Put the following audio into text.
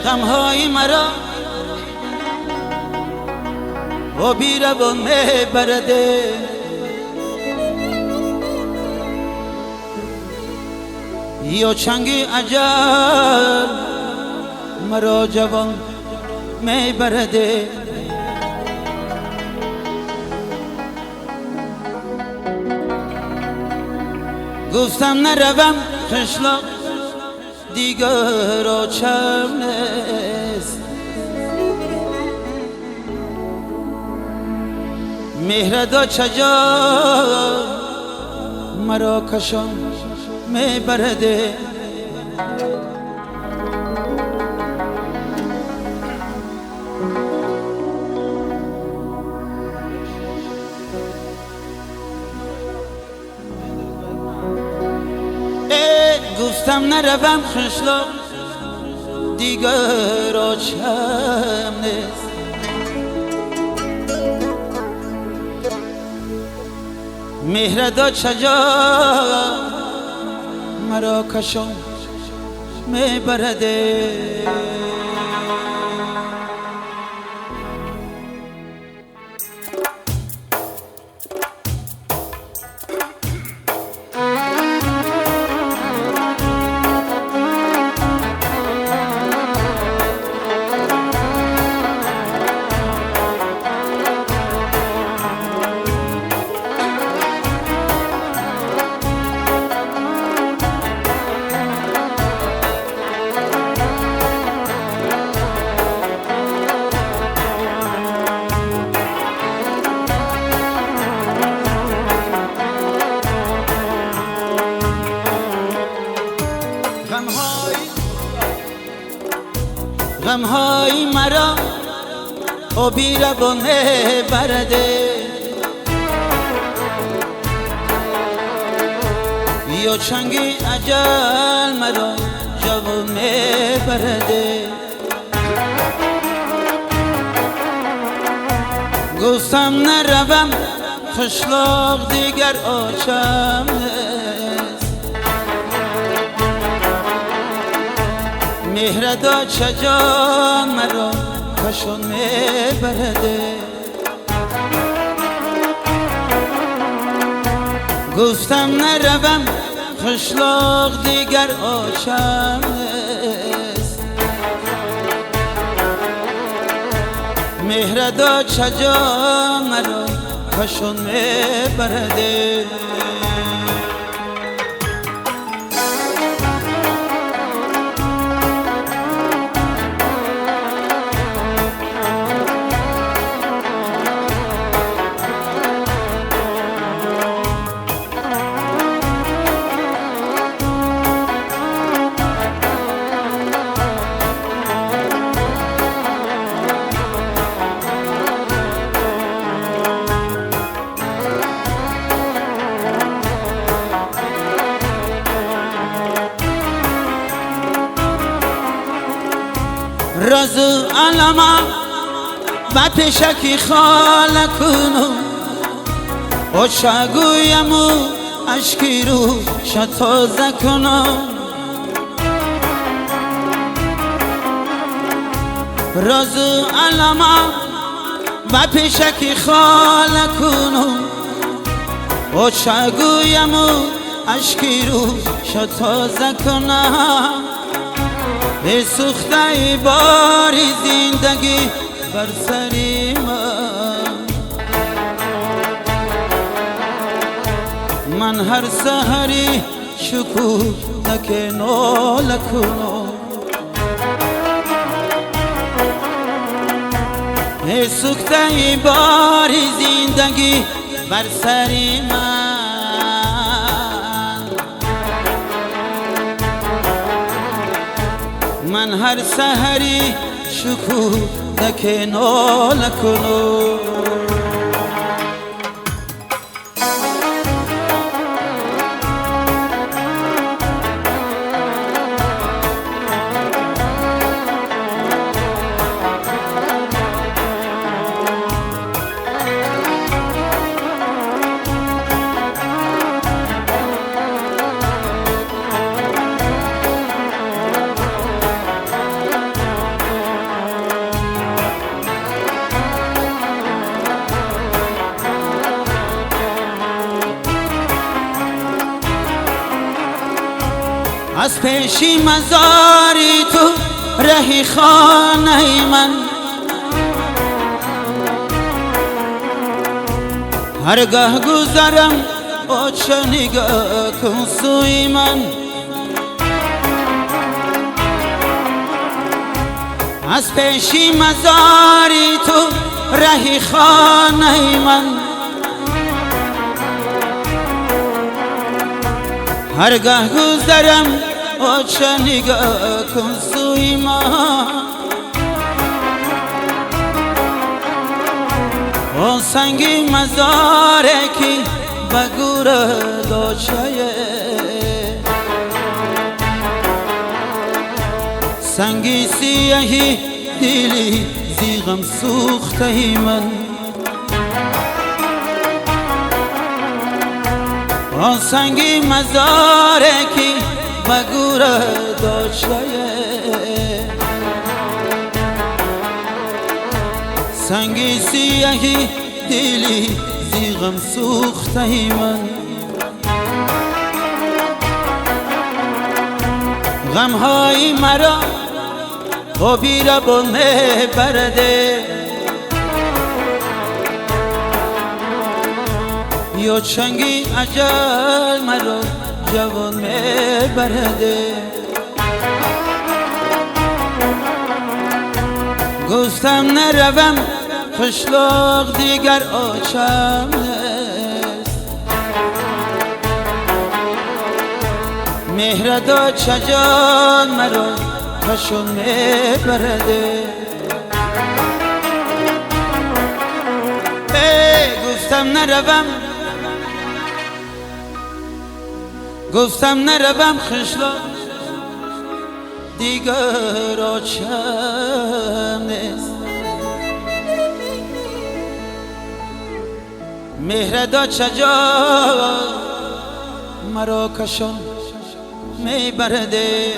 غمهای مرا و بی‌روان میبرده یا چنگی اجل مرا جوان میبرده گفتم نروم قشلاق دیگر آچم نیست مهردا چجا مرا کشان میبرده گفتم نروم خشلاق دیگر آچم نیست مهردا چجا مرا کشان میبرده غمهای مرا و بی‌روان میبرده یا چنگی اجل مرا جوان میبرده گفتم نروم خشلاق دیگر آچم مهردا چجا مرا کشان میبرده گفتم نروم خشلاق دیگر آچم نیست مهردا چجا مرا کشان میبرده رازو علما و پیشکی خاله کنو و چگویمو اشکی رو شتازه کنو رازو علما و پیشکی خاله کنو و چگویمو اشکی رو شتازه کنو ای سوخته باری زندگی بر سری من هر سحری شکوه که ناله کنم ای سوخته باری زندگی بر سری من هر سحری شکوه که ناله کنم از پیشی مزاری تو رهی خانه من، هرگاه گذرم با چه نگاه کن سوی من. از پیشی مزاری تو رهی خانه من، هرگاه گذرم با چه نگاه کن سوی من. او سنگی مزاره کی بگور داچه، سنگی سیاهی دلی زیغم سوخته من. او سنگی مزاره کی بگور داچه، سنگی سیاهی دلی زیغم سوخته من. غمهای مرا و بیربون میبرده، یا چنگی اجل مرا جوان میبرده. گفتم نروم قشلاق دیگر آچم نیست، مهردا چجان مرا کشون میبرده. گفتم نروم، گفتم نروم قشلاق دیگر آچم نیست، مهردا چجا مرا کشان میبرده.